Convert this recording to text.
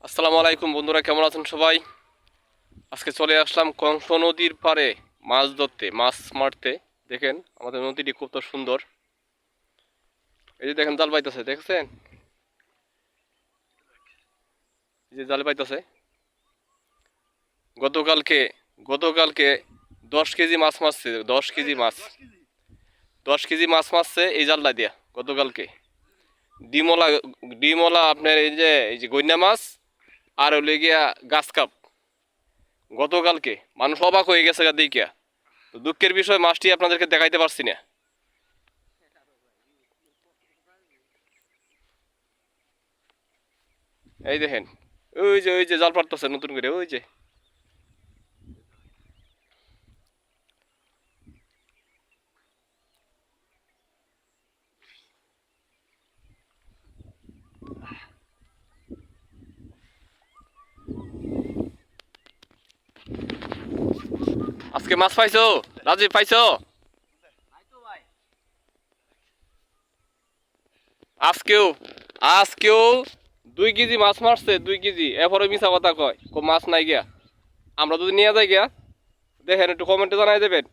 আসসালামু আলাইকুম বন্ধুরা, কেমন আছেন সবাই? আজকে চলে আসলাম কংস নদীর পাড়ে মাছ ধরতে, মাছ মারতে। দেখেন আমাদের নদীটি কত সুন্দর। এই যে দেখেন জাল পাইতেছে, দেখছেন? এই যে জাল পাইতেছে। গতকালকে গতকালকে 10 কেজি মাছ মারছে, 10 কেজি মাছ, 10 কেজি মাছ মারছে এই জালটা দিয়া গতকালকে। ডিমলা, ডিমলা আপনার এই যে গইনা মাছ আর হলে গিয়া গাছ কাপ। গতকালকে মানুষ অবাক হয়ে গেছে গা দেখিয়া। তো দুঃখের বিষয়, মাছটি আপনাদেরকে দেখাইতে পারছি না। এই দেখেন, ওই যে জাল পাড়তেছে নতুন করে, ওই যে। আজকে মাছ পাইছো রাজীব, পাইছো? আজকেও আজকেও 2 কেজি মাছ মারছে, 2 কেজি। এরপরে মিছা কথা কয়, মাছ নাই গিয়া। আমরা যদি নিয়ে যাই গিয়া, দেখেন একটু কমেন্টে জানাই দেবেন।